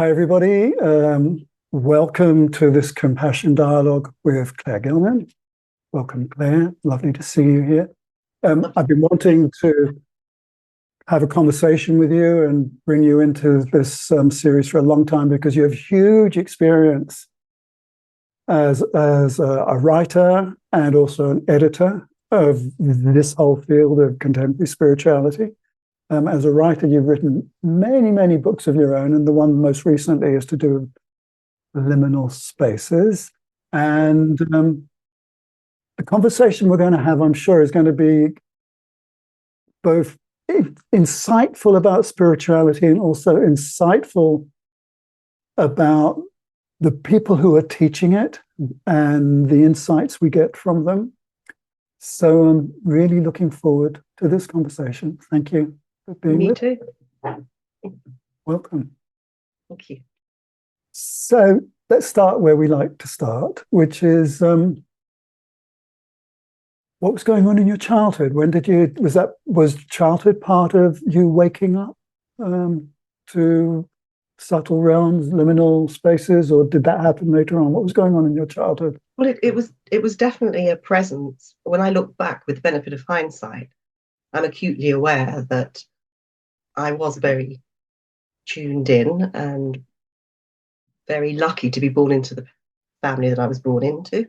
Hi, everybody. Welcome to this compassion dialogue with Claire Gillman. Welcome, Claire. Lovely to see you here. I've been wanting to have a conversation with you and bring you into this series for a long time because you have huge experience as a writer and also an editor of this whole field of contemporary spirituality. As a writer, you've written many, many books of your own, and the one most recently is to do with liminal spaces. And the conversation we're going to have, I'm sure, is going to be both insightful about spirituality and also insightful about the people who are teaching it and the insights we get from them. So I'm really looking forward to this conversation. Thank you for being with Me too. Welcome. Thank you. So let's start where we like to start, which is what was going on in your childhood? When did you, was childhood part of you waking up to subtle realms, liminal spaces, or did that happen later on? What was going on in your childhood? Well, it was definitely a presence. When I look back with the benefit of hindsight, I'm acutely aware that I was very tuned in and very lucky to be born into the family that I was born into.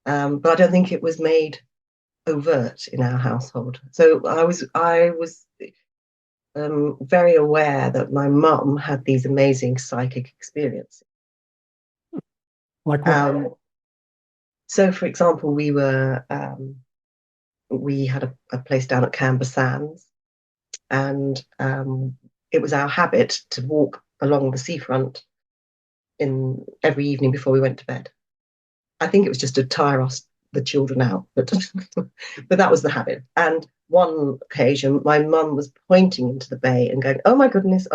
But I don't think it was made overt in our household. So I was very aware that my mum had these amazing psychic experiences. Like what? So, for example, we had a place down at Canberra Sands, and it was our habit to walk along the seafront in every evening before we went to bed. I think it was just to tire the children out, but but that was the habit. And one occasion, my mum was pointing into the bay and going, oh my goodness,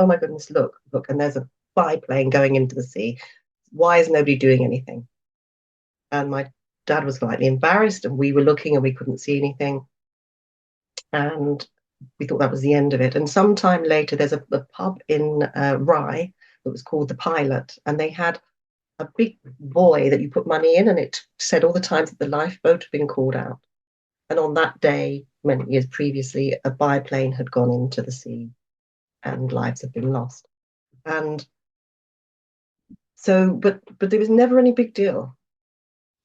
look, and there's a biplane going into the sea. Why is nobody doing anything? And my dad was slightly embarrassed, and we were looking and we couldn't see anything. And we thought that was the end of it. And sometime later, there's a pub in Rye that was called the Pilot, and they had a big buoy that you put money in, and it said all the times that the lifeboat had been called out. And on that day, many years previously, a biplane had gone into the sea and lives had been lost. And so, but there was never any big deal.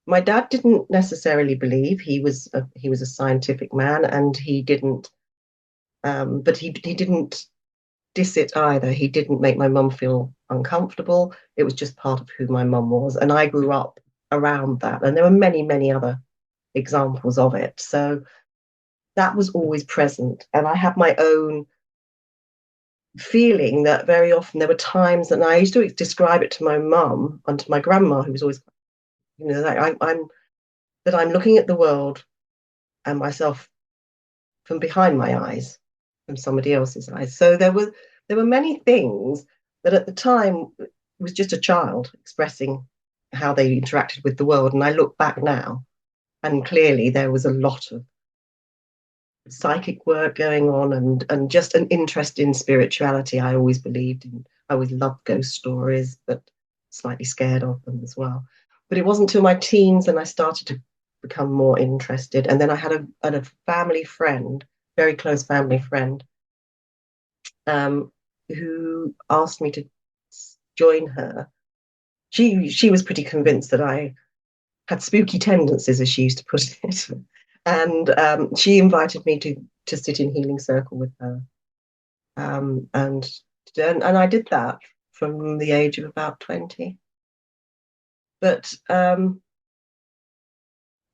My dad didn't necessarily believe. He was a scientific man, and he didn't. But he didn't diss it either. He didn't make my mum feel uncomfortable. It was just part of who my mum was, and I grew up around that. And there were many, many other examples of it. So that was always present, and I had my own feeling that very often there were times, and I used to describe it to my mum and to my grandma, who was always, that I'm looking at the world and myself from behind my eyes, from somebody else's eyes. So there were many things that at the time was just a child expressing how they interacted with the world. And I look back now, and clearly there was a lot of psychic work going on, and just an interest in spirituality. I always believed in. I always loved ghost stories, but slightly scared of them as well. But it wasn't until my teens and I started to become more interested. And then I had a family friend, very close family friend, who asked me to join her. She was pretty convinced that I had spooky tendencies, as she used to put it, and she invited me to sit in healing circle with her, and I did that from the age of about 20. But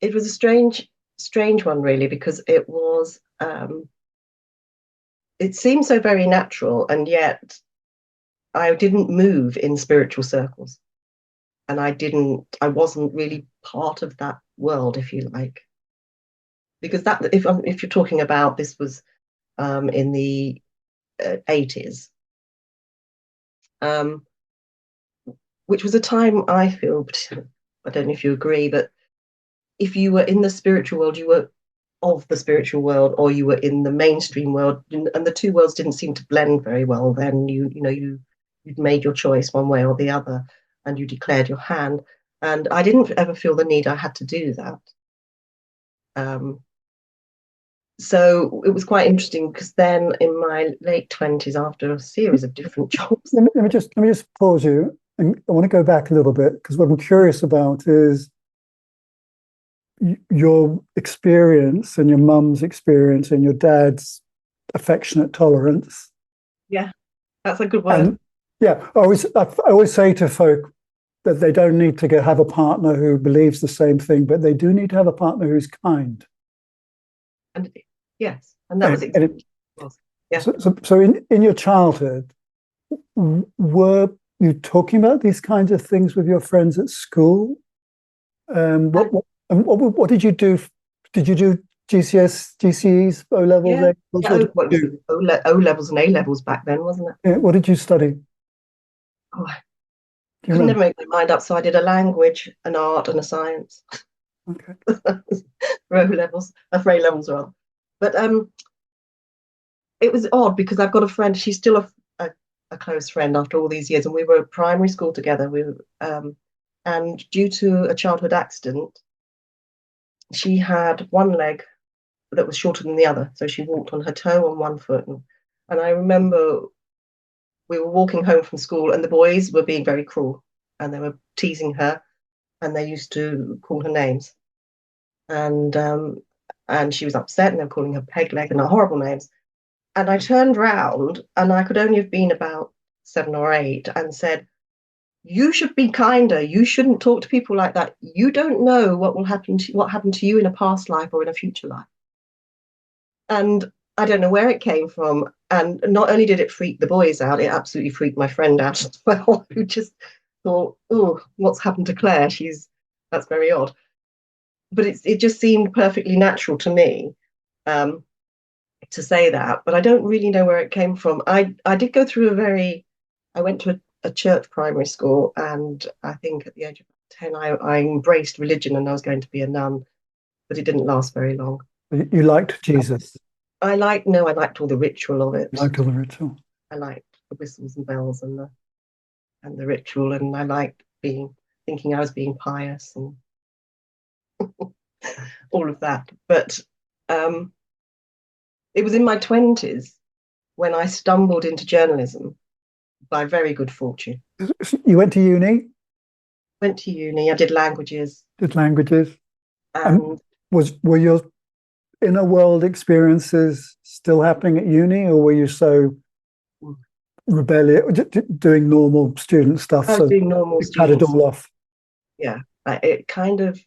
it was a strange one, really, because it seemed so very natural, and yet I didn't move in spiritual circles, and I wasn't really part of that world, if you like, because that if you're talking about, this was in the 80s, which was a time, I feel, I don't know if you agree, but if you were in the spiritual world, you were of the spiritual world, or you were in the mainstream world, and the two worlds didn't seem to blend very well then. You you'd made your choice one way or the other, and you declared your hand. And I didn't ever feel the need I had to do that. So it was quite interesting, because then in my late 20s, after a series of different jobs. Let me just pause you. And I want to go back a little bit, because what I'm curious about is your experience and your mum's experience and your dad's affectionate tolerance. Yeah, that's a good word. And yeah, I always say to folk that they don't need to have a partner who believes the same thing, but they do need to have a partner who's kind. And yes, and that was And exactly what it was. Yeah. so in your childhood, were you talking about these kinds of things with your friends at school? What did you do? Did you do GCS, GCEs, O levels? Yeah, What yeah. did It was you do? O levels and A levels back then, wasn't it? Yeah, what did you study? Oh, I Do you could never remember? make my mind up. So I did a language, an art, and a science Okay. for O levels, for A levels rather. But it was odd, because I've got a friend. She's still a close friend after all these years, and we were at primary school together. And due to a childhood accident, she had one leg that was shorter than the other, so she walked on her toe on one foot. And I remember we were walking home from school, and the boys were being very cruel, and they were teasing her, and they used to call her names, and she was upset, and they were calling her peg leg and horrible names. And I turned round, and I could only have been about 7 or 8, and said, "You should be kinder. You shouldn't talk to people like that. You don't know what happened to you in a past life or in a future life." And I don't know where it came from. And not only did it freak the boys out, it absolutely freaked my friend out as well, who just thought, "Oh, what's happened to Claire? That's very odd." But it just seemed perfectly natural to me, to say that. But I don't really know where it came from. I did go through I went to a church primary school, and I think at the age of 10, I embraced religion, and I was going to be a nun, but it didn't last very long. You liked Jesus. I liked all the ritual of it. You liked all the ritual. I liked the whistles and bells and the ritual, and I liked thinking I was being pious and all of that. But it was in my 20s when I stumbled into journalism by very good fortune. You went to uni, Went to uni. I did languages, did languages, and and were your inner world experiences still happening at uni, or were you so rebellious, doing normal student stuff, I was so doing normal you cut it students. all off? Yeah, it kind of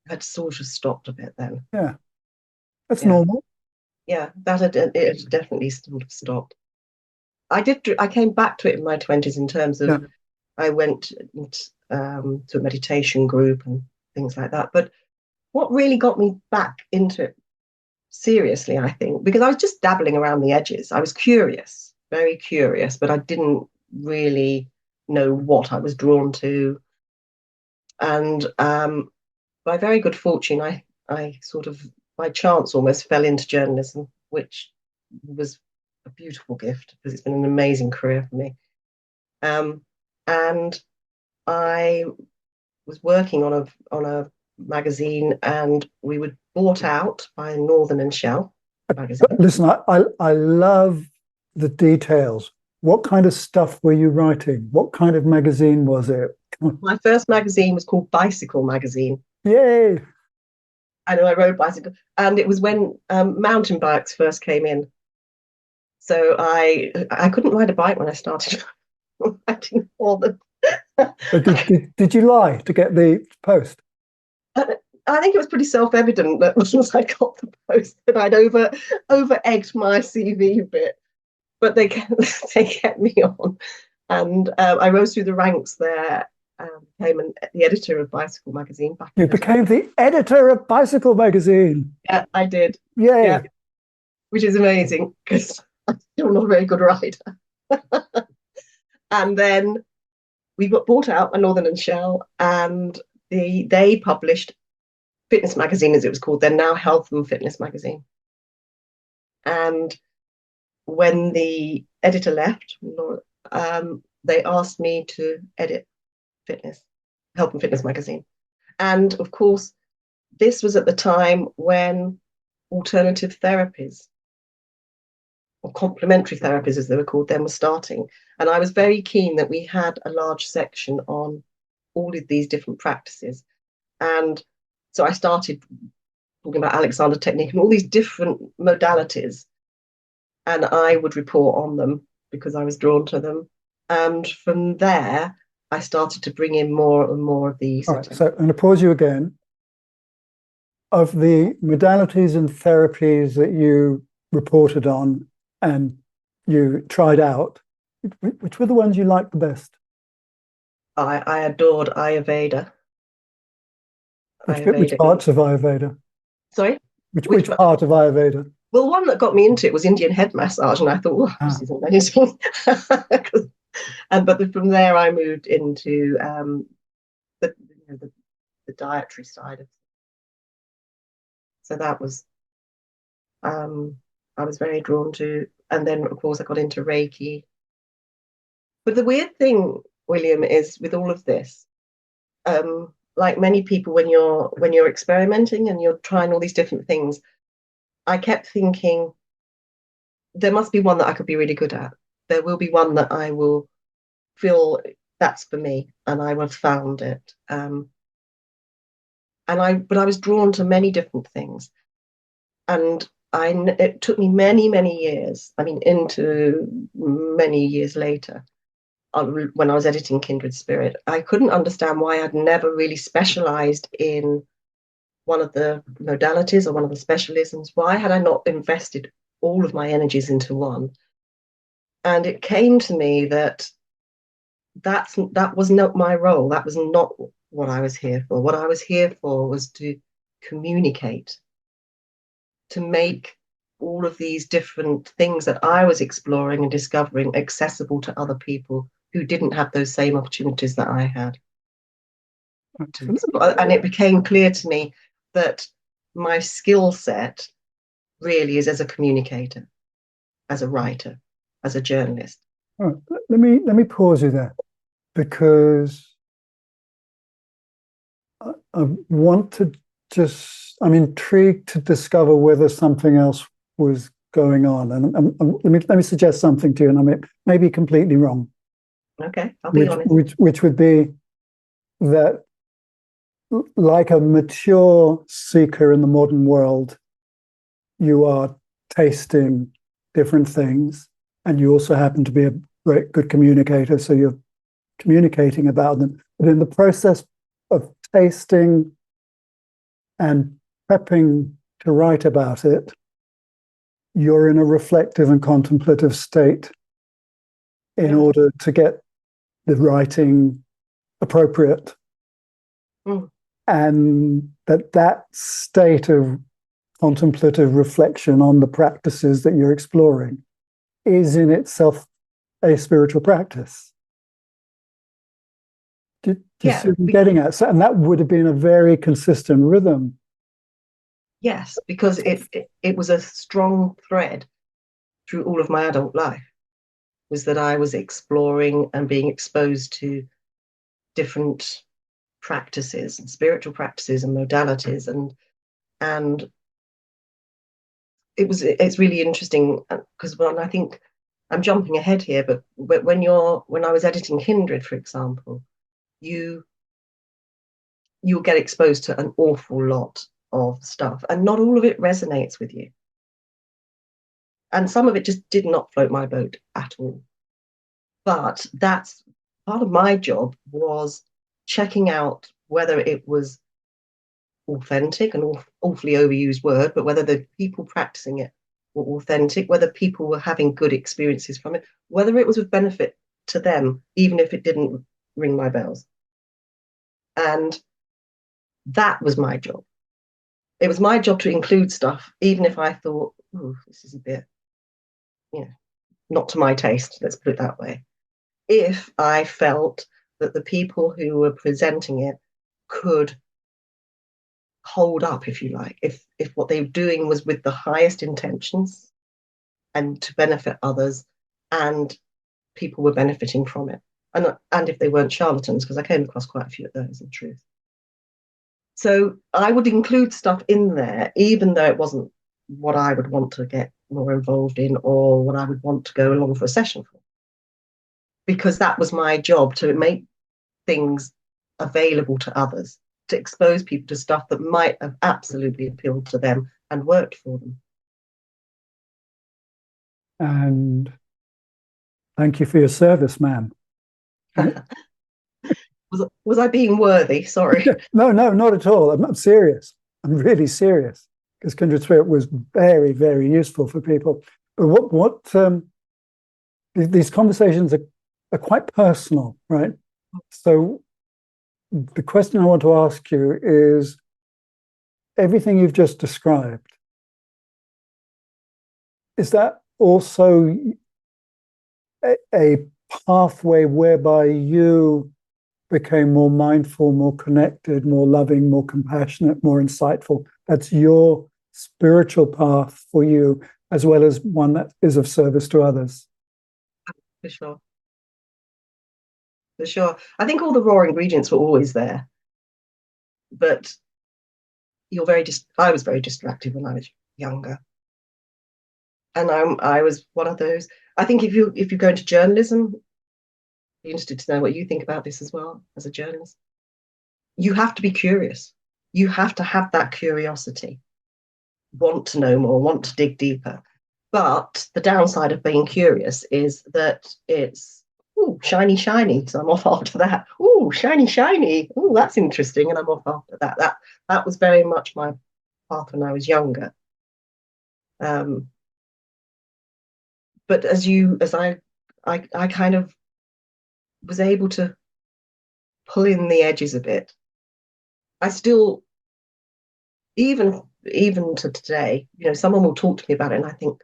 had sort of stopped a bit then. Yeah, that's Yeah, normal. yeah, it had definitely sort of stopped. I came back to it in my 20s, in terms Yeah. of I went to a meditation group and things like that. But what really got me back into it seriously, I think, because I was just dabbling around the edges. I was curious, very curious, but I didn't really know what I was drawn to. And by very good fortune, I sort of, by chance, almost fell into journalism, which was a beautiful gift, because it's been an amazing career for me. And I was working on a magazine, and we were bought out by Northern and Shell magazine. Listen, I love the details. What kind of stuff were you writing? What kind of magazine was it? My first magazine was called Bicycle Magazine. Yay! I know I rode bicycle, and it was when mountain bikes first came in. So I couldn't ride a bike when I started writing for them. Did you lie to get the post? I think it was pretty self-evident that once I got the post, that I'd over egged my CV a bit, but they kept me on, and I rose through the ranks there. Became the editor of Bicycle Magazine back You in the became the editor of Bicycle Magazine. Yeah, I did. Yay! Yeah, which is amazing, because I'm still not a very good writer. And then we got bought out by Northern and Shell, and they published Fitness Magazine, as it was called then, now Health and Fitness Magazine. And when the editor left, they asked me to edit Health and Fitness magazine. And of course, this was at the time when alternative therapies, or complementary therapies as they were called then, were starting. And I was very keen that we had a large section on all of these different practices. And so I started talking about Alexander technique and all these different modalities. And I would report on them because I was drawn to them. And from there, I started to bring in more and more of these. All right, so I'm going to pause you again. Of the modalities and therapies that you reported on and you tried out, which were the ones you liked the best? I adored Ayurveda. Which parts of Ayurveda? Sorry? Which part of Ayurveda? Well, one that got me into it was Indian head massage, and I thought, oh, this is amazing. But from there, I moved into the dietary side of it. So that was, I was very drawn to. And then, of course, I got into Reiki. But the weird thing, William, is with all of this, like many people, when you're experimenting and you're trying all these different things, I kept thinking, there must be one that I could be really good at. There will be one that I will feel that's for me, and I will have found it. But I was drawn to many different things, and it took me many, many years. I mean, into many years later, when I was editing Kindred Spirit, I couldn't understand why I'd never really specialized in one of the modalities or one of the specialisms. Why had I not invested all of my energies into one? And it came to me that that was not my role. That was not what I was here for. What I was here for was to communicate, to make all of these different things that I was exploring and discovering accessible to other people who didn't have those same opportunities that I had. And it became clear to me that my skill set really is as a communicator, as a writer, as a journalist. Right. Let me pause you there, because I want to I'm intrigued to discover whether something else was going on. And let me suggest something to you, and I may be completely wrong. Okay, I'll be honest. Which would be that, like a mature seeker in the modern world, you are tasting different things, and you also happen to be a very good communicator, so you're communicating about them. But in the process of tasting and prepping to write about it, you're in a reflective and contemplative state in order to get the writing appropriate. And that state of contemplative reflection on the practices that you're exploring is in itself a spiritual practice. Do you see what I'm getting at? So, and that would have been a very consistent rhythm. Yes, because it was a strong thread through all of my adult life, was that I was exploring and being exposed to different practices and spiritual practices and modalities, and it's really interesting, because I think I'm jumping ahead here, but when I was editing Kindred, for example, you'll get exposed to an awful lot of stuff, and not all of it resonates with you, and some of it just did not float my boat at all. But that's part of my job, was checking out whether it was authentic, an awfully overused word, but whether the people practicing it were authentic, whether people were having good experiences from it, whether it was of benefit to them, even if it didn't ring my bells. And that was my job. It was my job to include stuff, even if I thought, oh, this is a bit, not to my taste, let's put it that way. If I felt that the people who were presenting it could hold up, if you like, if what they were doing was with the highest intentions and to benefit others, and people were benefiting from it. And if they weren't charlatans, because I came across quite a few of those, in truth. So I would include stuff in there, even though it wasn't what I would want to get more involved in or what I would want to go along for a session for. Because that was my job, to make things available to others, to expose people to stuff that might have absolutely appealed to them and worked for them. And thank you for your service, ma'am. Was I being worthy? Sorry. No, not at all. I'm serious. I'm really serious, because kindred spirit was very, very useful for people. But these conversations are quite personal, right? So the question I want to ask you is, everything you've just described, is that also a pathway whereby you became more mindful, more connected, more loving, more compassionate, more insightful? That's your spiritual path for you, as well as one that is of service to others. For sure. For sure. I think all the raw ingredients were always there. But I was very distracted when I was younger. And I was one of those. I think if you go into journalism, be interested to know what you think about this as well as a journalist. You have to be curious. You have to have that curiosity, want to know more, want to dig deeper. But the downside of being curious is that it's, ooh, shiny, shiny. So I'm off after that. Ooh, shiny, shiny. Ooh, that's interesting. And I'm off after that. That was very much my path when I was younger. But as I kind of was able to pull in the edges a bit. I still, even to today, someone will talk to me about it, and I think,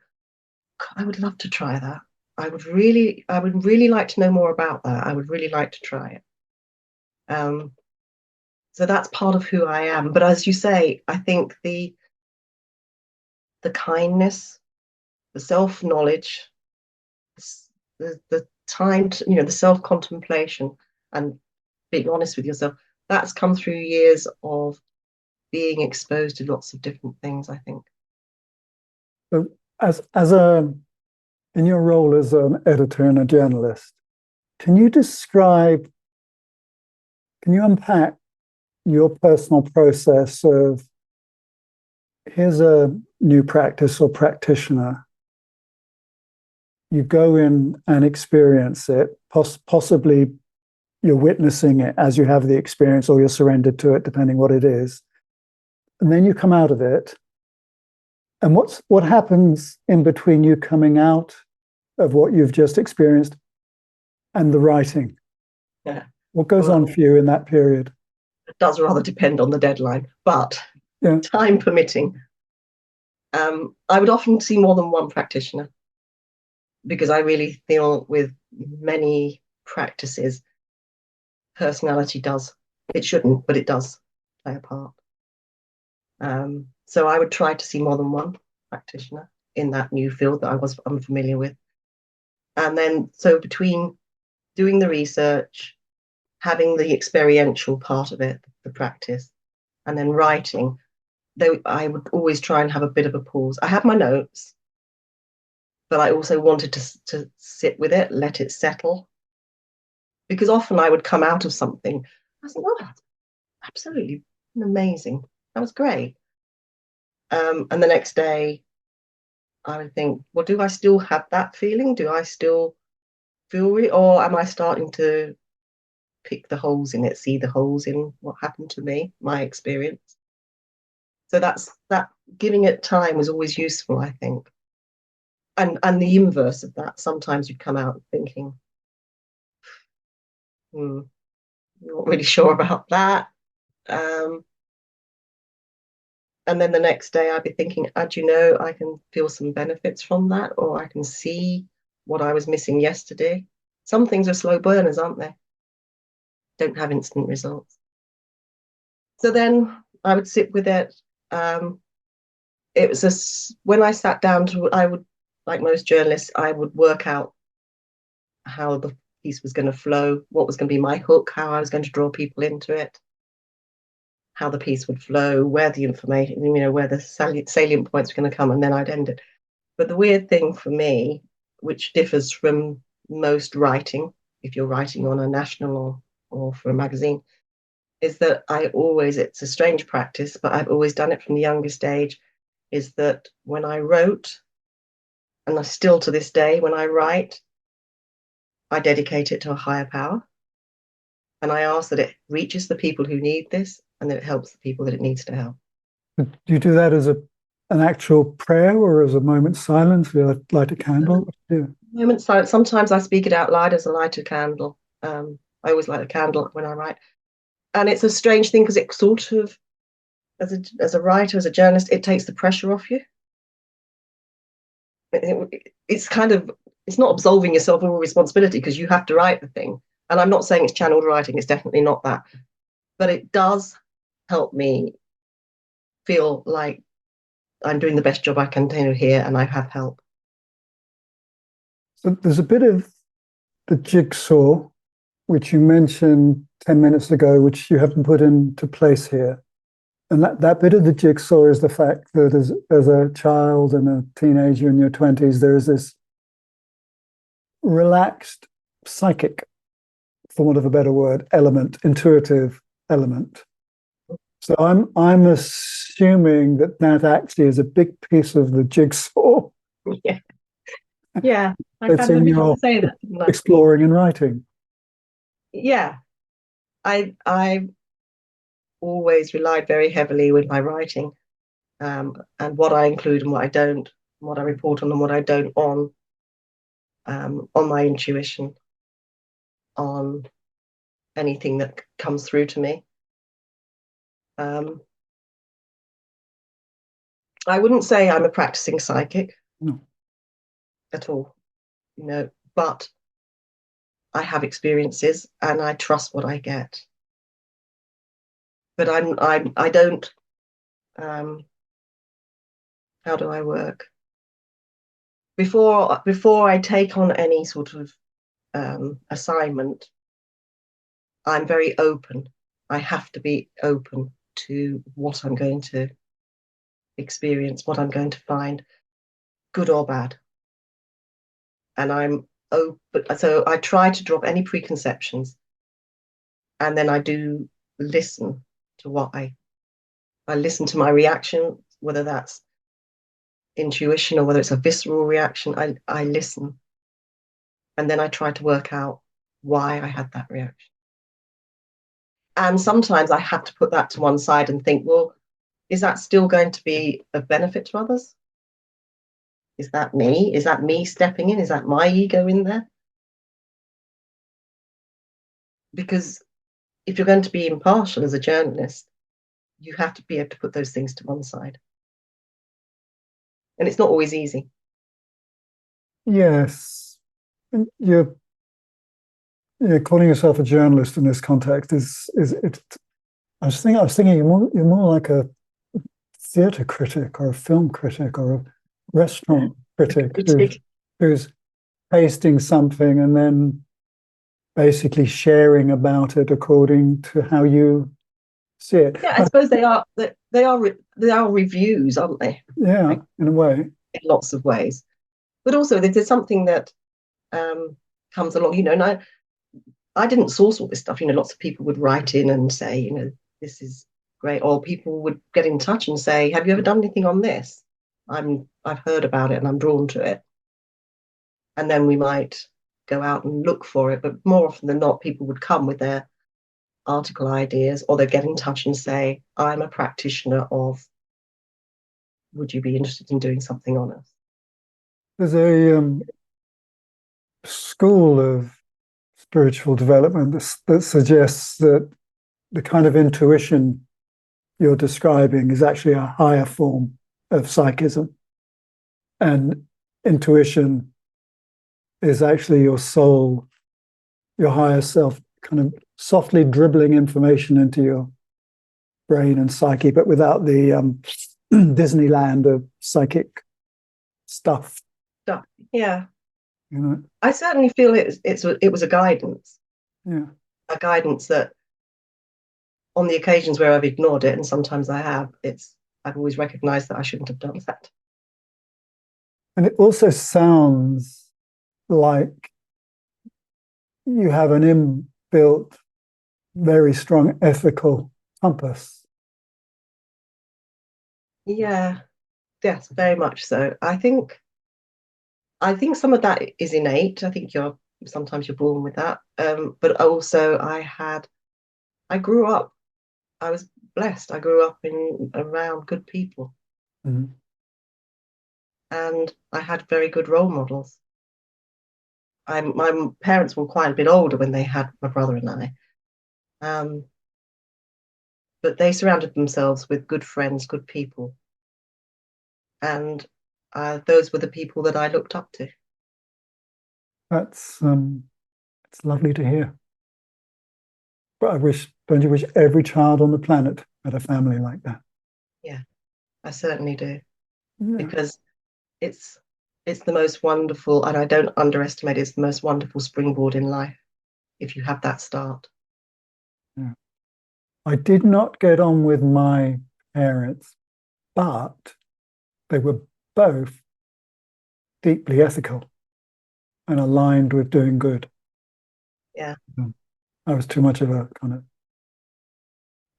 I would love to try that. I would really like to know more about that. I would really like to try it. So that's part of who I am. But as you say, I think the kindness, the self-knowledge, the time to, the self-contemplation and being honest with yourself, that's come through years of being exposed to lots of different things, I think. So in your role as an editor and a journalist, can you unpack your personal process of, here's a new practice or practitioner, you go in and experience it, possibly you're witnessing it as you have the experience, or you're surrendered to it, depending what it is. And then you come out of it. And what happens in between you coming out of what you've just experienced and the writing? Yeah. What goes on for you in that period? It does rather depend on the deadline, but time permitting. I would often see more than one practitioner, because I really feel with many practices, personality does. It shouldn't, but it does play a part. So I would try to see more than one practitioner in that new field that I was unfamiliar with. And then, so between doing the research, having the experiential part of it, the practice, and then writing, though I would always try and have a bit of a pause. I have my notes, but I also wanted to sit with it, let it settle. Because often I would come out of something, I thought, oh, that's absolutely amazing. That was great. And the next day, I would think, well, do I still have that feeling? Do I still feel it? Or am I starting to pick the holes in it, see the holes in what happened to me, my experience? So that giving it time was always useful, I think. And the inverse of that, sometimes you'd come out thinking, not really sure about that. And then the next day I'd be thinking, do you know, I can feel some benefits from that, or I can see what I was missing yesterday. Some things are slow burners, aren't they? Don't have instant results. So then I would sit with it. It was when I sat down I would, like most journalists, I would work out how the piece was going to flow, what was going to be my hook, how I was going to draw people into it, how the piece would flow, where the information, where the salient points were going to come, and then I'd end it. But the weird thing for me, which differs from most writing, if you're writing on a national or for a magazine, is that it's a strange practice, but I've always done it from the youngest age, is that when I wrote, and I still to this day, when I write, I dedicate it to a higher power. And I ask that it reaches the people who need this and that it helps the people that it needs to help. Do you do that as an actual prayer or as a moment's silence? Do you light a candle? What do you do? Moment's silence. Sometimes I speak it out loud as a lighted candle. I always light a candle when I write. And it's a strange thing because it sort of, as a writer, as a journalist, it takes the pressure off you. It's not absolving yourself of all responsibility because you have to write the thing. And I'm not saying it's channeled writing, it's definitely not that. But it does help me feel like I'm doing the best job I can do here and I have help. So there's a bit of the jigsaw, which you mentioned 10 minutes ago, which you haven't put into place here. And that bit of the jigsaw is the fact that as a child and a teenager in your 20s, there is this relaxed psychic, for want of a better word, element, intuitive element. So I'm assuming that actually is a big piece of the jigsaw. Yeah. Yeah. It's in your say that, exploring and writing. Yeah. I always relied very heavily with my writing, and what I include and what I don't, what I report on and what I don't on my intuition, on anything that comes through to me. I wouldn't say I'm a practicing psychic. No. At all, but I have experiences and I trust what I get. But I don't, how do I work? Before I take on any sort of assignment, I'm very open. I have to be open to what I'm going to experience, what I'm going to find, good or bad. And I'm open, so I try to drop any preconceptions, and then I do listen to what I listen to my reaction, whether that's intuition or whether it's a visceral reaction. I listen, and then I try to work out why I had that reaction. And sometimes I have to put that to one side and think, well, is that still going to be of benefit to others? Is that me? Is that me stepping in? Is that my ego in there? Because if you're going to be impartial as a journalist, you have to be able to put those things to one side. And it's not always easy. Yes. And you're calling yourself a journalist in this context is it? I was thinking you're more like a theatre critic or a film critic or a restaurant critic who's tasting something and then basically sharing about it according to how you see it. Yeah, I suppose they are reviews, aren't they? Yeah, in a way. In lots of ways. But also there's something that comes along, and I didn't source all this stuff. Lots of people would write in and say, this is great. Or people would get in touch and say, have you ever done anything on this? I've heard about it and I'm drawn to it. And then we might go out and look for it. But more often than not, people would come with their article ideas, or they'd get in touch and say, I'm a practitioner of, would you be interested in doing something on us? There's a school of spiritual development that suggests that the kind of intuition you're describing is actually a higher form of psychism. And intuition is actually your soul, your higher self, kind of softly dribbling information into your brain and psyche, but without the Disneyland of psychic stuff. Yeah. you know. I certainly feel it was Yeah. a guidance that on the occasions where I've ignored it, and sometimes I have, I've always recognised that I shouldn't have done that. And it also sounds like you have an inbuilt, very strong ethical compass. Yeah, yes, very much so. I think some of that is innate. I think sometimes you're born with that. But also I grew up, I was blessed. I grew up in around good people, Mm. and I had very good role models. My parents were quite a bit older when they had my brother and I. Um, but they surrounded themselves with good friends, good people, and those were the people that I looked up to. That's it's lovely to hear. But don't you wish every child on the planet had a family like that? Yeah, I certainly do, Yeah. because it's it's the most wonderful, and I don't underestimate it, it's the most wonderful springboard in life if you have that start. Yeah. I did not get on with my parents, but they were both deeply ethical and aligned with doing good. Yeah. I was too much of a kind of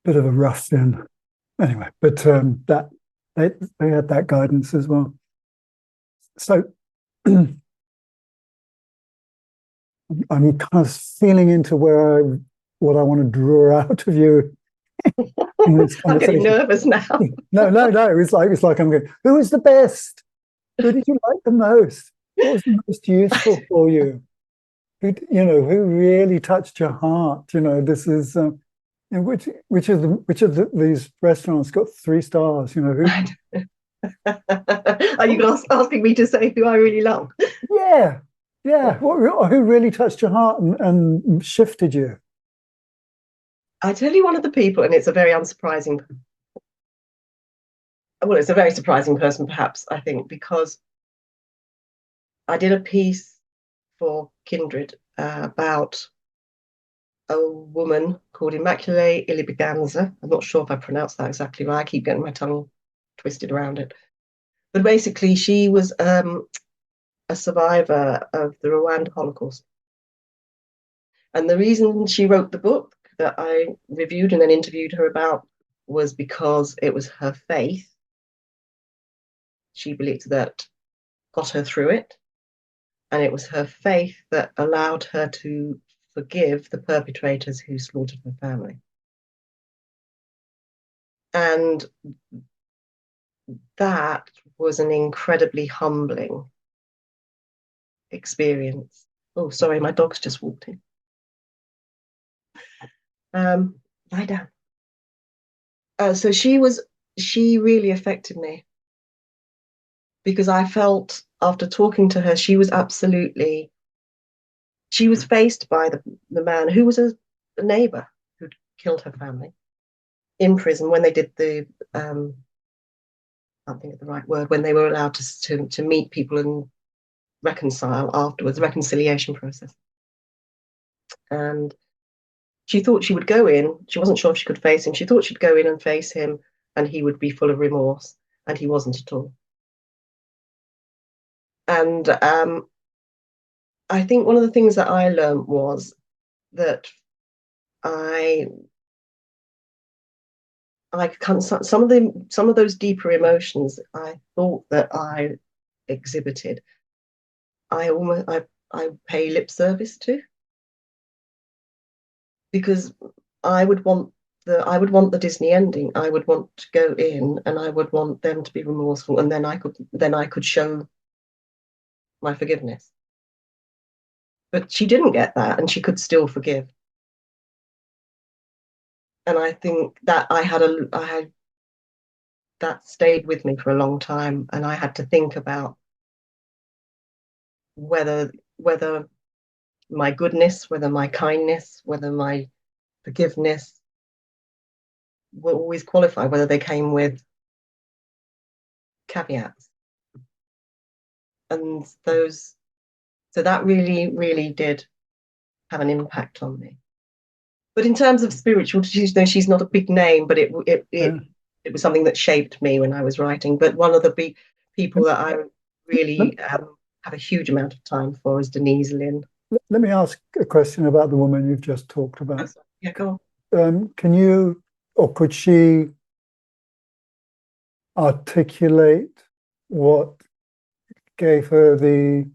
bit of a ruffian anyway, but that they had that guidance as well. So I'm kind of feeling into what I want to draw out of you in this I'm getting conversation. nervous now. No. It's like I'm going. Who was the best? Who did you like the most? What was the most useful for you? Who really touched your heart? This is which of these restaurants got 3 stars? Who? Are you asking me to say who I really love? Yeah, yeah. Who really touched your heart and shifted you? I tell you, one of the people, and it's a very unsurprising, well, it's a very surprising person, perhaps, I think, because I did a piece for Kindred about a woman called Immaculée Ilibaganza. I'm not sure if I pronounced that exactly right. I keep getting my tongue twisted around it. But basically, she was a survivor of the Rwanda Holocaust. And the reason she wrote the book that I reviewed and then interviewed her about was because it was her faith. She believed that got her through it. And it was her faith that allowed her to forgive the perpetrators who slaughtered her family. And that was an incredibly humbling experience. Oh, sorry, my dog's just walked in. Lie down. So she really affected me because I felt after talking to her, she was faced by the man who was a neighbor who'd killed her family in prison when they did I can't think of the right word, when they were allowed to meet people and reconcile afterwards, the reconciliation process. And she thought she would go in, she wasn't sure if she could face him. She thought she'd go in and face him and he would be full of remorse, and he wasn't at all. And I think one of the things that I learned was that I some of those deeper emotions I thought that I exhibited, I pay lip service to, because I would want the Disney ending. I would want to go in and I would want them to be remorseful, and then I could show my forgiveness. But she didn't get that, and she could still forgive. And I think that I had that stayed with me for a long time, and I had to think about whether my goodness, whether my kindness, whether my forgiveness will always qualify, whether they came with caveats. And So that really, really did have an impact on me. But in terms of spiritual, she's not a big name, but Yeah. it was something that shaped me when I was writing. But one of the big people that I Let, really have a huge amount of time for is Denise Lynn. let me ask a question about the woman you've just talked Oh, about. sorry. Yeah, go Can you, or could she articulate what gave her the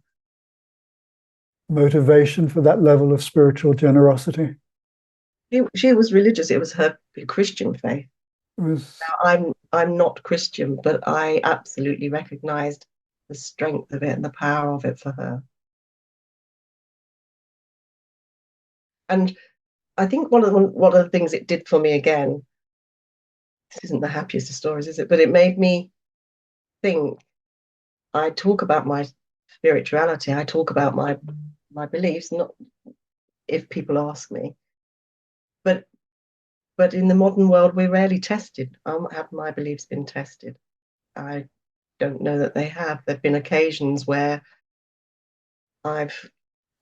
motivation for that level of spiritual generosity? on. She was religious. It was her Christian faith. It was, I'm not Christian, but I absolutely recognized the strength of it and the power of it for her. And I think one of the things it did for me again, this isn't the happiest of stories, is it? But it made me think. I talk about my spirituality. I talk about my beliefs, not if people ask me. But in the modern world, we're rarely tested. Have my beliefs been tested? I don't know that they have. There've been occasions where I've,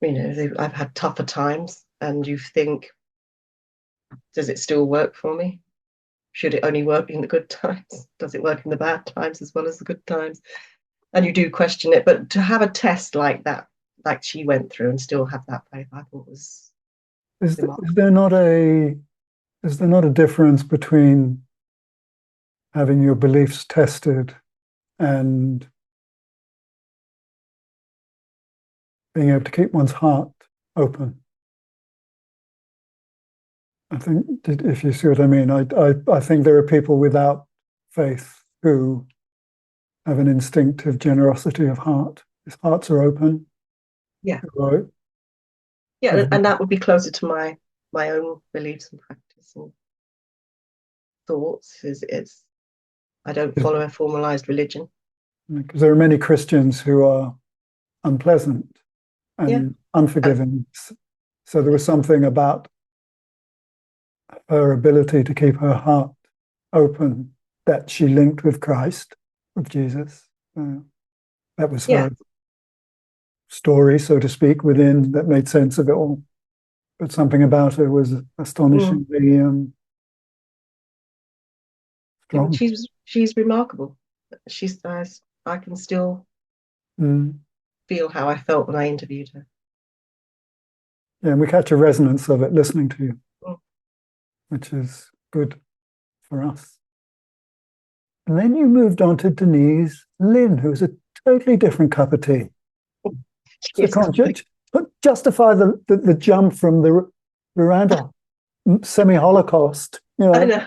I've had tougher times, and you think, does it still work for me? Should it only work in the good times? Does it work in the bad times as well as the good times? And you do question it. But to have a test like that, like she went through, and still have that faith, I thought was is remarkable. there not a difference between having your beliefs tested and being able to keep one's heart open? I think, if you see what I mean, I think there are people without faith who have an instinctive generosity of heart. His hearts are open, Yeah, right? yeah, and that would be closer to my own beliefs and practice and thoughts. Is I don't follow a formalized religion. Because there are many Christians who are unpleasant Yeah, and and unforgiving. So there was something about her ability to keep her heart open that she linked with Christ, with Jesus. That was yeah, her story, so to speak, within that made sense of it all. But something about her was mm, astonishingly yeah. But strong. she's remarkable. She's I can still Mm. feel how I felt when I interviewed her. Yeah, and we catch a resonance of it listening to you, Mm. which is good for us. And then you moved on to Denise Lynn, who's a totally different cup of tea. So Yes, can't justify the jump from the Miranda semi-Holocaust, I know,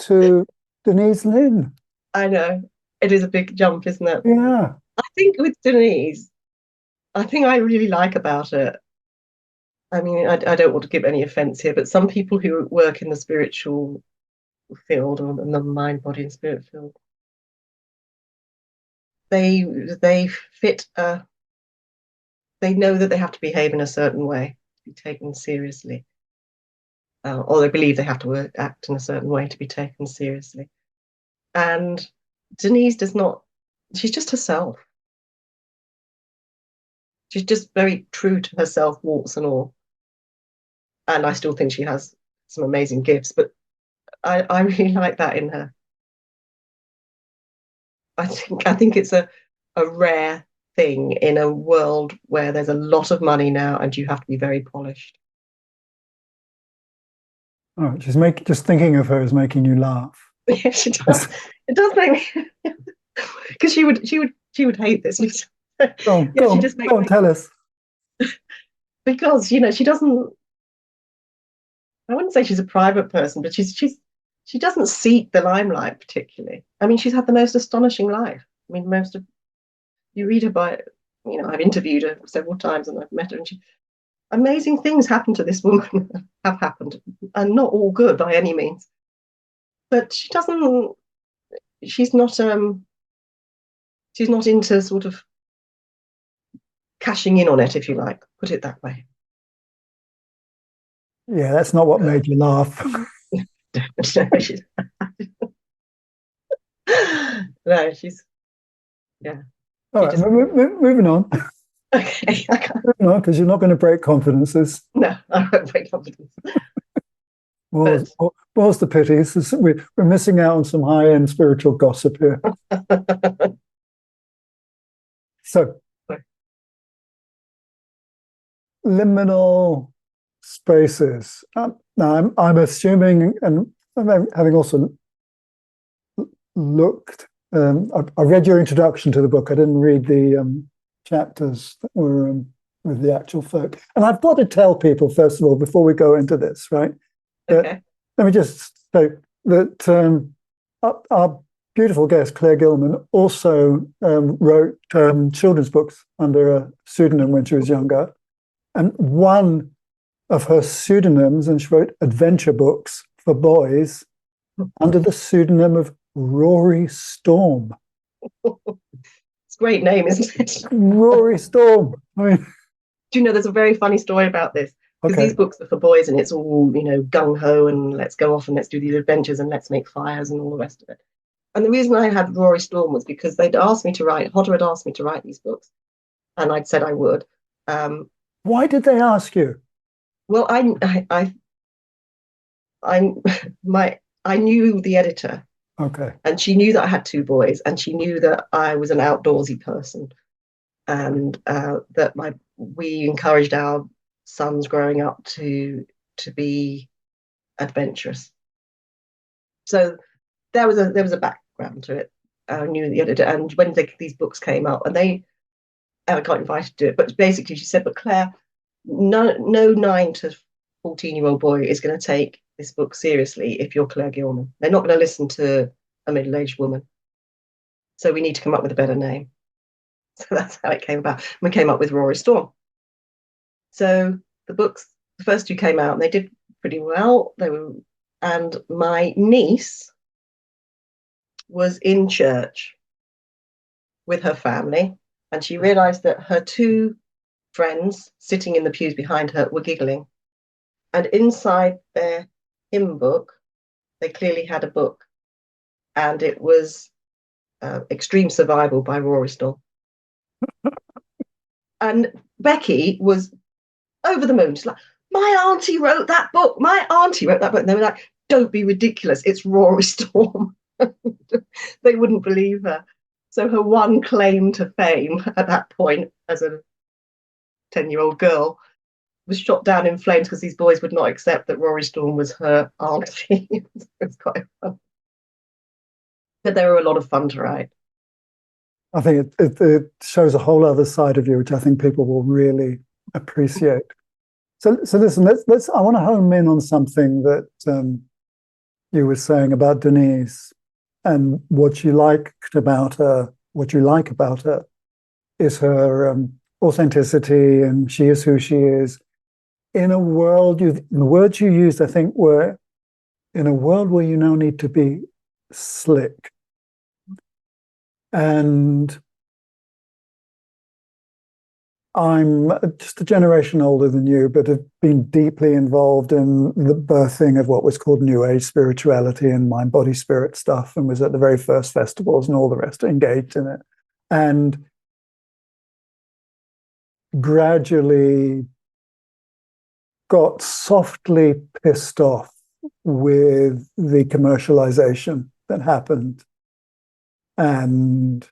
to Denise Lynn. I know. It is a big jump, isn't it? Yeah. I think with Denise, I think I really like about it. I mean, I don't want to give any offense here, but some people who work in the spiritual field or in the mind, body, and spirit field, they fit they know that they have to behave in a certain way to be taken seriously, or they believe they have to act in a certain way to be taken seriously. And Denise does not. She's just herself. She's just very true to herself, warts and all. And I still think she has some amazing gifts, but I really like that in her. I think it's a rare thing in a world where there's a lot of money now and you have to be very polished. Oh, just thinking of her is making you laugh. Yeah, she does. It does make me because she would hate this. Yeah, she just makes go on, tell us. because she doesn't. I wouldn't say she's a private person, but she doesn't seek the limelight particularly. I mean, she's had the most astonishing life. I mean, most of you read her by, I've interviewed her several times and I've met her, and amazing things happen to this woman have happened, and not all good by any means. But she doesn't. She's not. She's not into sort of cashing in on it, if you like. Put it that way. Yeah, that's not what made you laugh. No, she's no, she's yeah. All She right, just moving on. Okay. No, because you're not going to break confidences. No, I won't break confidence. More's, more's the pity. We're missing out on some high-end spiritual gossip here. So, liminal spaces. Now, I'm assuming, and having also looked, I read your introduction to the book. I didn't read the chapters that were with the actual folk. And I've got to tell people, first of all, before we go into this, right? Okay. Let me just say that our beautiful guest, Claire Gillman, also wrote children's books under a pseudonym when she was younger. And one of her pseudonyms, and she wrote adventure books for boys under the pseudonym of Rory Storm. It's a great name, isn't it? Rory Storm. I mean, do you know, there's a very funny story about this. Because these books are for boys and it's all, gung ho and let's go off and let's do these adventures and let's make fires and all the rest of it. And the reason I had Rory Storm was because they'd asked me to write, Hodder had asked me to write these books and I'd said I would. Why did they ask you? Well, I knew the editor. Okay. And she knew that I had two boys and she knew that I was an outdoorsy person and that we encouraged our sons growing up to be adventurous. So there was a background to it. I knew the editor, and when these books came out, and I got invited to do it, but basically she said, "But Claire, no 9 to 14-year-old boy is going to take this book seriously if you're Claire Gillman. They're not going to listen to a middle-aged woman. So we need to come up with a better name." So that's how it came about. We came up with Rory Storm. So the first two came out and they did pretty well. And my niece was in church with her family and she realized that her two friends sitting in the pews behind her were giggling. And inside their hymn book, they clearly had a book and it was Extreme Survival by Rory Storm. And Becky was over the moon. She's like, my auntie wrote that book. My auntie wrote that book. And they were like, don't be ridiculous. It's Rory Storm. They wouldn't believe her. So her one claim to fame at that point as a 10-year-old girl was shot down in flames because these boys would not accept that Rory Storm was her auntie. It's quite fun. But they were a lot of fun to write. I think it shows a whole other side of you, which I think people will really appreciate. So listen, let's. I want to home in on something that you were saying about Denise, and what you liked about her. What you like about her is her authenticity, and she is who she is. In a world, the words you used, I think, were in a world where you now need to be slick. And I'm just a generation older than you, but have been deeply involved in the birthing of what was called New Age spirituality and mind, body, spirit stuff, and was at the very first festivals and all the rest, engaged in it. And gradually got softly pissed off with the commercialization that happened. And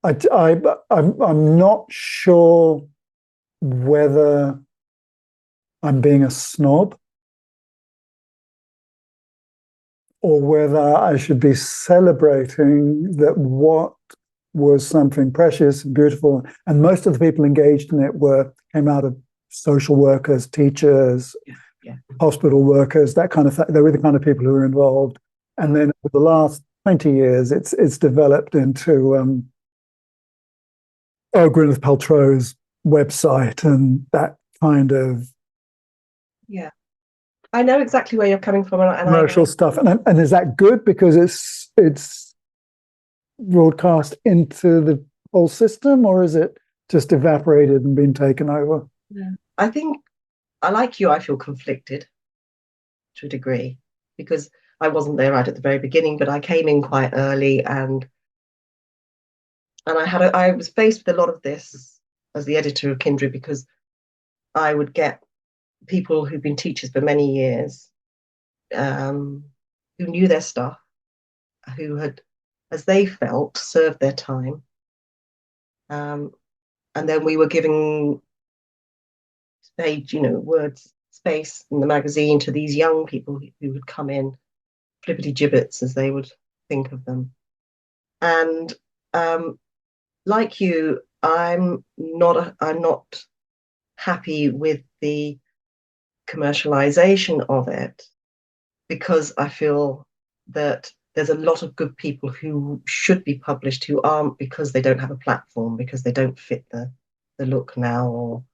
I'm not sure whether I'm being a snob or whether I should be celebrating that what was something precious and beautiful, and most of the people engaged in it came out of social workers, teachers, hospital workers, that kind of thing. They were the kind of people who were involved. And then over the last 20 years, it's developed into Gwyneth Paltrow's website and that kind of I know exactly where you're coming from, and commercial stuff. And is that good because it's broadcast into the whole system, or is it just evaporated and been taken over? Yeah. I think, I like you, I feel conflicted to a degree because I wasn't there right at the very beginning, but I came in quite early and And I was faced with a lot of this as the editor of Kindred, because I would get people who've been teachers for many years, who knew their stuff, who had, as they felt, served their time. And then we were giving stage, words, space in the magazine to these young people who would come in, flippity gibbets, as they would think of them. And like you, I'm not happy with the commercialization of it, because I feel that there's a lot of good people who should be published who aren't, because they don't have a platform, because they don't fit the look now.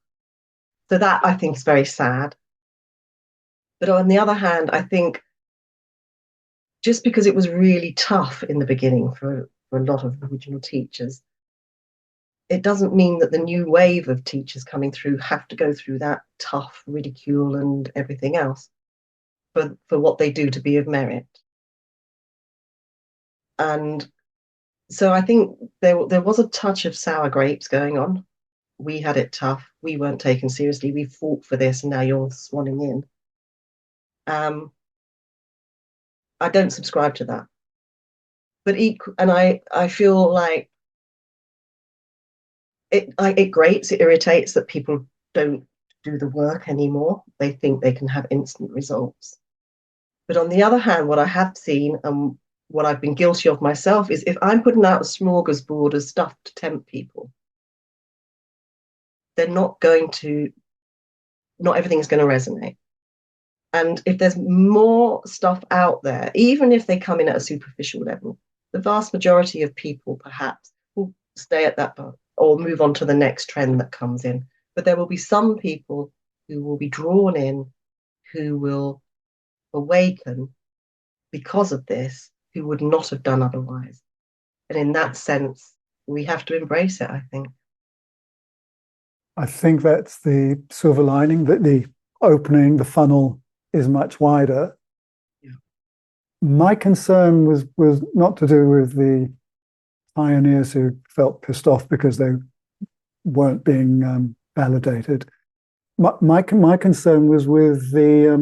So that, I think, is very sad. But on the other hand, I think just because it was really tough in the beginning for a lot of original teachers, it doesn't mean that the new wave of teachers coming through have to go through that tough ridicule and everything else for what they do to be of merit. And so I think there was a touch of sour grapes going on. We had it tough. We weren't taken seriously. We fought for this, and now you're swanning in. I don't subscribe to that. But I feel like it grates, it irritates that people don't do the work anymore. They think they can have instant results. But on the other hand, what I have seen and what I've been guilty of myself is, if I'm putting out a smorgasbord of stuff to tempt people, they're not everything's going to resonate. And if there's more stuff out there, even if they come in at a superficial level, the vast majority of people perhaps will stay at that or move on to the next trend that comes in. But there will be some people who will be drawn in, who will awaken because of this, who would not have done otherwise. And in that sense, we have to embrace it, I think. I think that's the silver lining, that the opening, the funnel is much wider. Yeah. My concern was not to do with the pioneers who felt pissed off because they weren't being validated. My concern was with there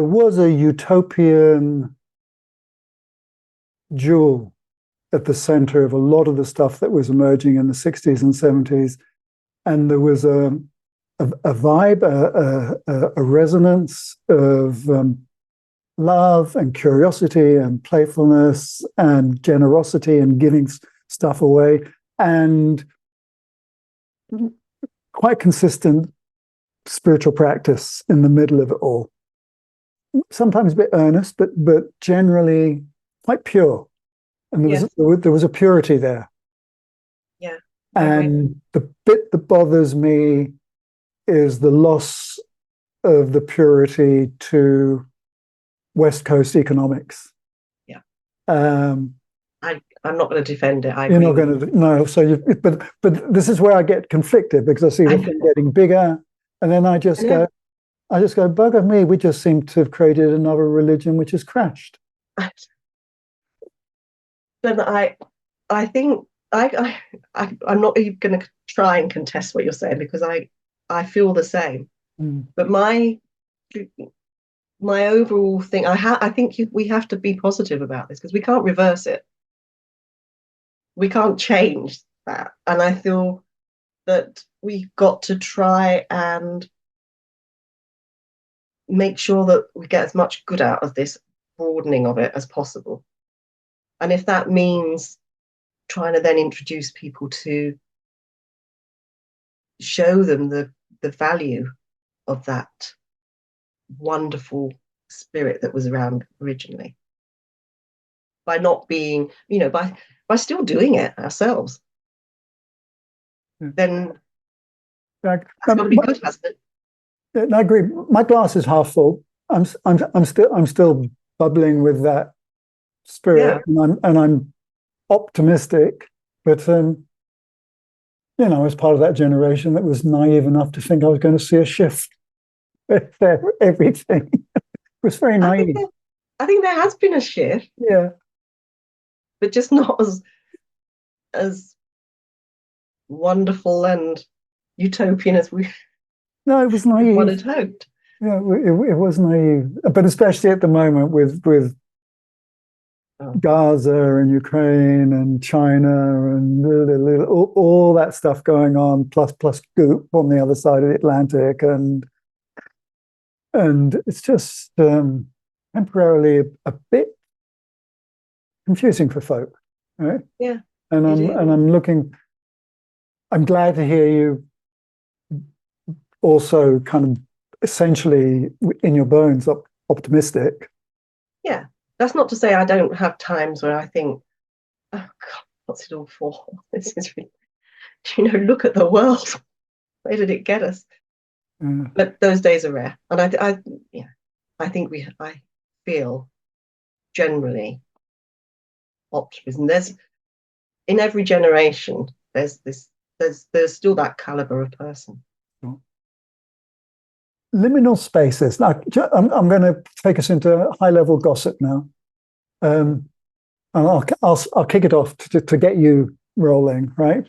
was a utopian jewel at the center of a lot of the stuff that was emerging in the 60s and 70s. And there was a vibe, a resonance of love and curiosity and playfulness and generosity and giving stuff away, and quite consistent spiritual practice in the middle of it all. Sometimes a bit earnest, but generally quite pure. And there was a purity there. Yeah. And the bit that bothers me is the loss of the purity to West Coast economics. Yeah. I'm not going to defend it. You're not going to, no. So, but this is where I get conflicted, because I see the thing getting bigger, and then I just go, bugger me. We just seem to have created another religion which has crashed. But I think I'm not even going to try and contest what you're saying, because I feel the same. But my overall thing, I think we have to be positive about this, because we can't reverse it. We can't change that. And I feel that we've got to try and make sure that we get as much good out of this broadening of it as possible. And if that means trying to then introduce people to show them the value of that wonderful spirit that was around originally, by not being, by still doing it ourselves, then that's got to be good, hasn't it? Yeah, I agree. My glass is half full. I'm still bubbling with that spirit, yeah. and I'm optimistic, but as part of that generation that was naive enough to think I was going to see a shift with everything. It was very naive. I think there has been a shift. Yeah. but just not as wonderful and utopian as No, it was one naive. had hoped. Yeah, it was naive, but especially at the moment with Gaza and Ukraine and China and all that stuff going on, plus goop on the other side of the Atlantic, and it's just temporarily a bit confusing for folk, right? Yeah, And I'm glad to hear you also kind of essentially in your bones optimistic. Yeah, that's not to say I don't have times where I think, oh God, what's it all for? This is really, look at the world. Where did it get us? But those days are rare, and I think I feel generally optimism. There's in every generation. There's still that caliber of person. Liminal spaces. Now, I'm going to take us into high level gossip now. And I'll kick it off to get you rolling, right?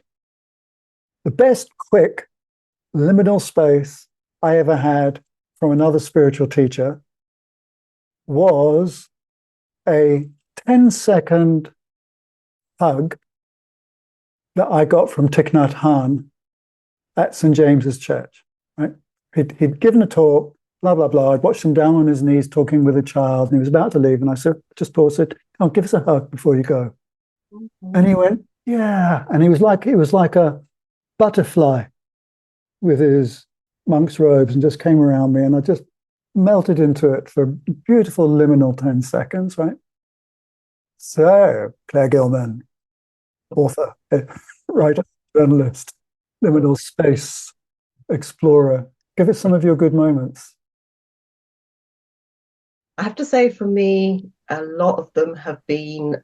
The best quick liminal space I ever had from another spiritual teacher was a 10-second hug that I got from Thich Nhat Hanh at St. James's Church, right? He'd given a talk, blah, blah, blah. I'd watched him down on his knees talking with a child, and he was about to leave. And I just said, oh, give us a hug before you go. Mm-hmm. And he went, yeah. And he was like a butterfly with his monk's robes and just came around me. And I just melted into it for a beautiful liminal 10 seconds, right? So, Claire Gillman, author, writer, journalist, liminal space explorer. Give us some of your good moments. I have to say, for me, a lot of them have been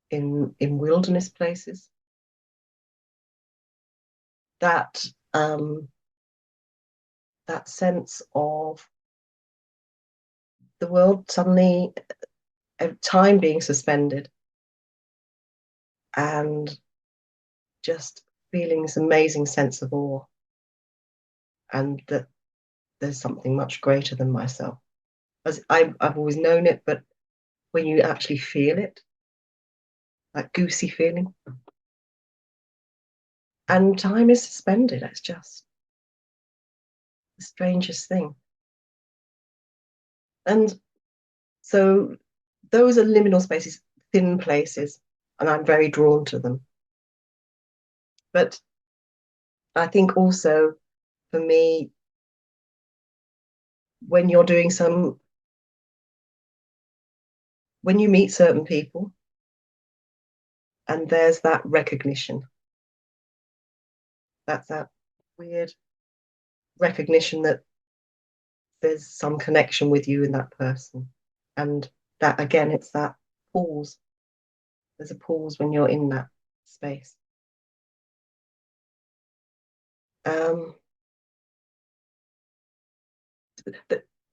in wilderness places. That sense of the world suddenly, time being suspended, and just feeling this amazing sense of awe, and that there's something much greater than myself. As I've always known it, but when you actually feel it, that goosey feeling, and time is suspended, it's just the strangest thing. And so those are liminal spaces, thin places, and I'm very drawn to them. But I think also, for me, when you meet certain people and there's that recognition, that's that weird recognition that there's some connection with you and that person. And that, again, it's that pause. There's a pause when you're in that space.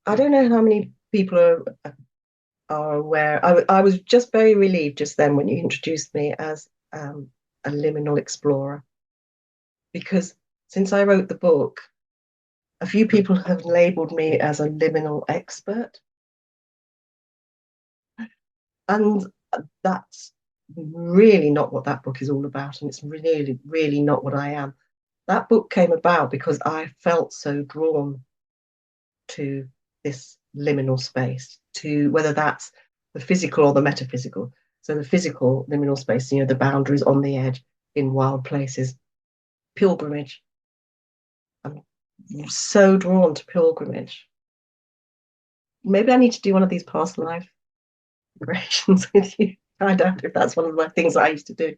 I don't know how many people are aware. I was just very relieved just then when you introduced me as a liminal explorer, because since I wrote the book, a few people have labelled me as a liminal expert, and that's really not what that book is all about, and it's really, really not what I am. That book came about because I felt so drawn to this liminal space, to whether that's the physical or the metaphysical. So the physical liminal space, the boundaries on the edge in wild places, pilgrimage. I'm so drawn to pilgrimage. Maybe I need to do one of these past life regressions with you. I doubt if that's one of my things I used to do.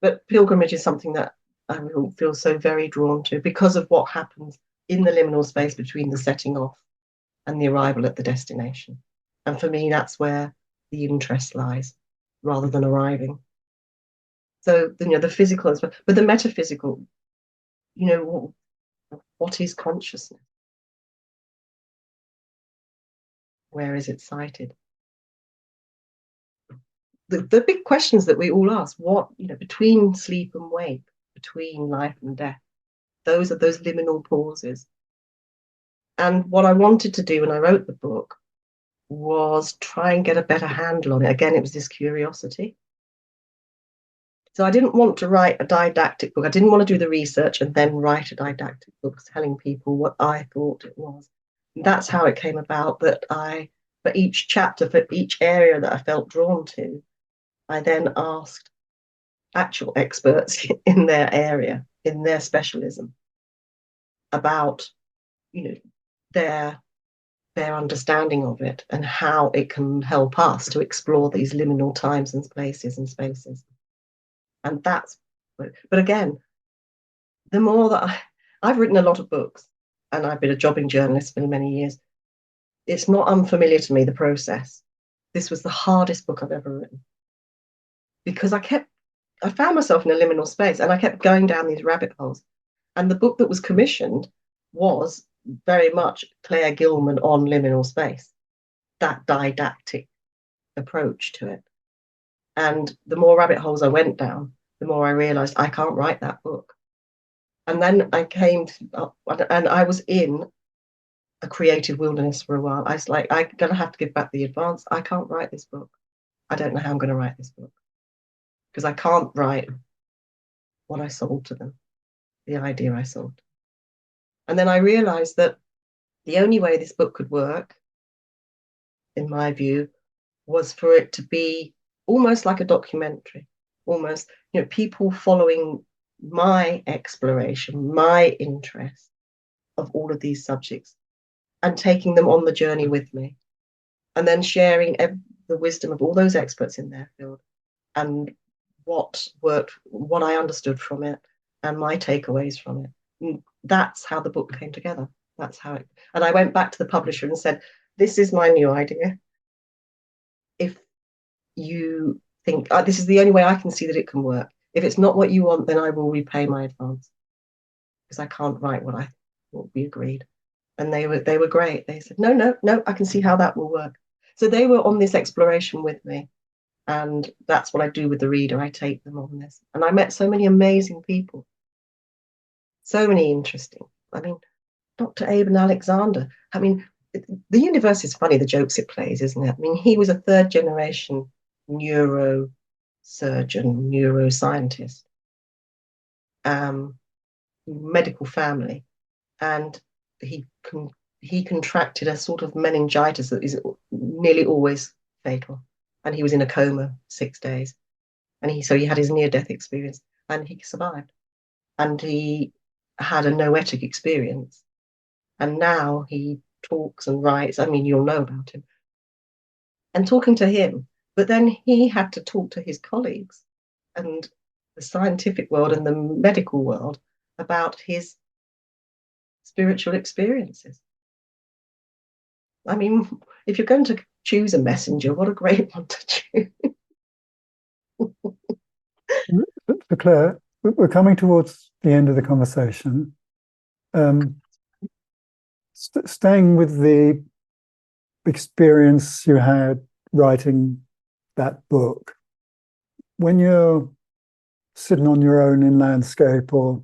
But pilgrimage is something that I feel so very drawn to because of what happens in the liminal space between the setting off and the arrival at the destination. And for me, that's where the interest lies, rather than arriving. So, the physical, but the metaphysical, what is consciousness? Where is it sited? the big questions that we all ask, what, between sleep and wake, between life and death, those are those liminal pauses. And what I wanted to do when I wrote the book was try and get a better handle on it. Again, it was this curiosity. So I didn't want to write a didactic book. I didn't want to do the research and then write a didactic book telling people what I thought it was. And that's how it came about, that for each chapter, for each area that I felt drawn to, I then asked actual experts in their area, in their specialism, about, their understanding of it and how it can help us to explore these liminal times and places and spaces. And but again, the more that I've written a lot of books, and I've been a jobbing journalist for many years, it's not unfamiliar to me, the process. This was the hardest book I've ever written, because I found myself in a liminal space and I kept going down these rabbit holes. And the book that was commissioned was very much Claire Gillman on liminal space, that didactic approach to it. And the more rabbit holes I went down, the more I realized I can't write that book. And then I came to, and I was in a creative wilderness for a while. I was like, I'm going to have to give back the advance. I can't write this book. I don't know how I'm going to write this book, because I can't write what I sold to them, the idea I sold. And then I realized that the only way this book could work, in my view, was for it to be almost like a documentary, almost, people following my exploration, my interest of all of these subjects, and taking them on the journey with me, and then sharing the wisdom of all those experts in their field, and what worked, what I understood from it, and my takeaways from it. And that's how the book came together. That's how it. And I went back to the publisher and said, "This is my new idea. If you think this is the only way I can see that it can work. If it's not what you want, then I will repay my advance, because I can't write what we agreed." And they were great. They said, no, I can see how that will work. So they were on this exploration with me. And that's what I do with the reader. I take them on this. And I met so many amazing people. So many interesting. I mean, Dr. Aben Alexander. I mean, the universe is funny, the jokes it plays, isn't it? I mean, he was a third generation neurosurgeon, neuroscientist, medical family. And he contracted a sort of meningitis that is nearly always fatal. And he was in a coma 6 days. And so he had his near-death experience, and he survived. And he had a noetic experience. And now he talks and writes. I mean, you'll know about him. And talking to him, but then he had to talk to his colleagues and the scientific world and the medical world about his spiritual experiences. I mean, if you're going to choose a messenger, what a great one to choose. So Claire, we're coming towards the end of the conversation. Staying with the experience you had writing that book, when you're sitting on your own in landscape or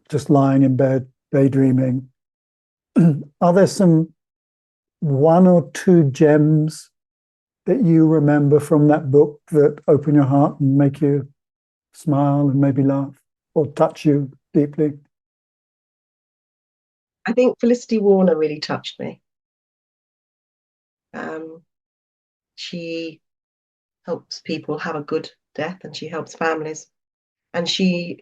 just lying in bed daydreaming, are there some one or two gems that you remember from that book that open your heart and make you smile and maybe laugh or touch you deeply? I think Felicity Warner really touched me. She helps people have a good death, and she helps families. And you'd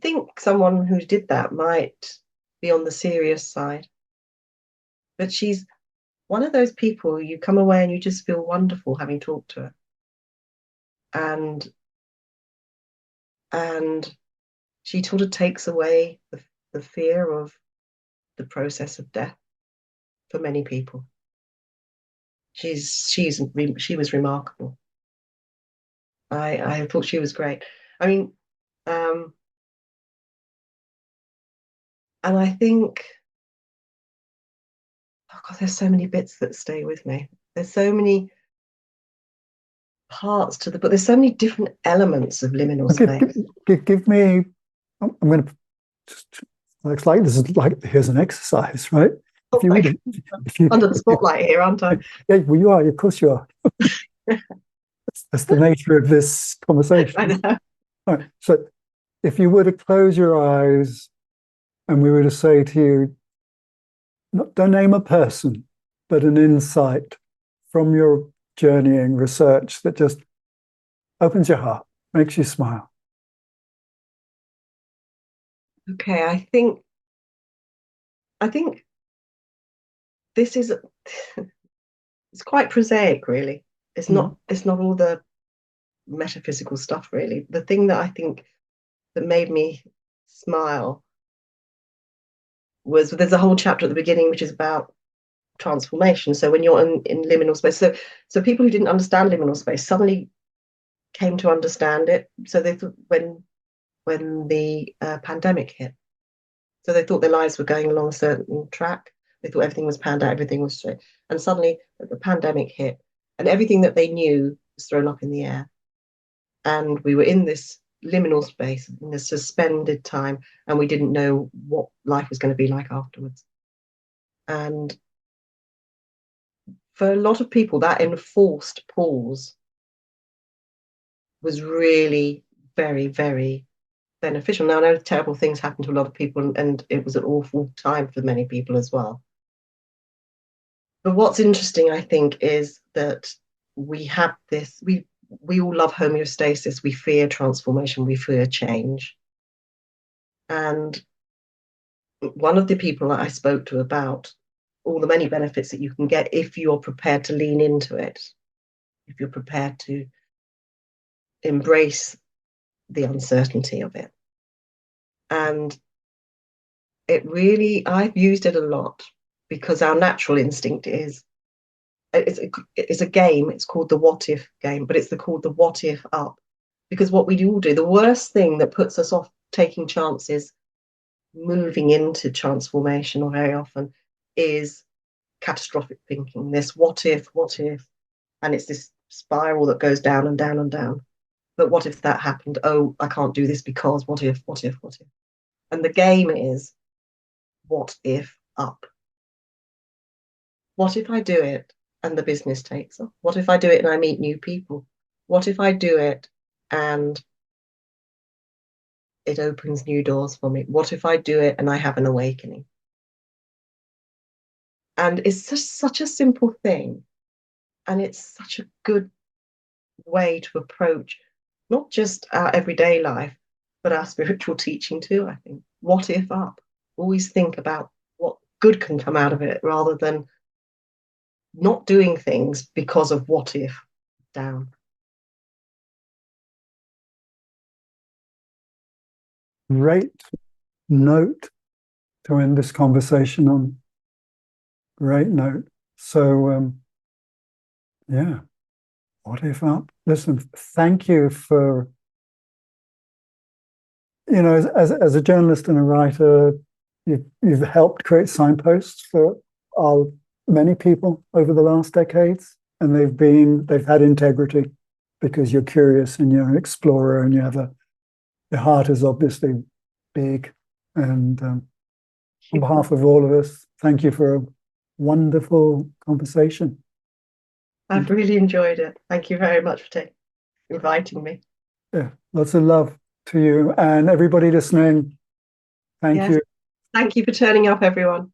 think someone who did that might be on the serious side, but she's one of those people you come away and you just feel wonderful having talked to her. And she sort of takes away the fear of the process of death for many people. She was remarkable. I thought she was great. I mean, and I think, oh God, there's so many bits that stay with me. There's so many parts to the book. There's so many different elements of liminal space. Give me, I'm going to, it's like this is like, here's an exercise, right? Oh, if you, under the spotlight here, aren't I? Yeah, well, you are, of course you are. That's the nature of this conversation. I know. All right, so if you were to close your eyes and we were to say to you, don't name a person, but an insight from your journeying research that just opens your heart, makes you smile. Okay, I think this is it's quite prosaic, really. It's not all the metaphysical stuff, really. The thing that I think that made me smile was there's a whole chapter at the beginning which is about transformation. So when you're in liminal space, so people who didn't understand liminal space suddenly came to understand it. So they thought when the pandemic hit, so they thought their lives were going along a certain track. They thought everything was planned out, everything was straight. And suddenly the pandemic hit, and everything that they knew was thrown up in the air. And we were in this liminal space, in this suspended time, and we didn't know what life was going to be like afterwards. And for a lot of people, that enforced pause was really very, very beneficial. Now, I know terrible things happened to a lot of people, and it was an awful time for many people as well. But what's interesting, I think, is that we have this, we all love homeostasis, we fear transformation, we fear change. And one of the people that I spoke to about all the many benefits that you can get if you're prepared to lean into it, if you're prepared to embrace the uncertainty of it. And it really, I've used it a lot because our natural instinct is, it's a game, it's called the what if game, but it's called the what if up. Because what we all do, the worst thing that puts us off taking chances, moving into transformation, or very often, is catastrophic thinking. This what if, and it's this spiral that goes down and down and down. But what if that happened? Oh, I can't do this because what if? And the game is what if up. What if I do it and the business takes off? What if I do it and I meet new people? What if I do it and it opens new doors for me? What if I do it and I have an awakening? And it's just such a simple thing. And it's such a good way to approach not just our everyday life, but our spiritual teaching too, I think. What if up? Always think about what good can come out of it rather than not doing things because of what if down. Great note to end this conversation on. Great note. So, yeah, what if up? Listen, thank you for, as a journalist and a writer, you've helped create signposts for many people over the last decades, and they've had integrity because you're curious and you're an explorer and your heart is obviously big. And on behalf of all of us, thank you for a wonderful conversation. I've really enjoyed it. Thank you very much for inviting me. Yeah, lots of love to you and everybody listening. Thank you. Thank you for turning up, everyone.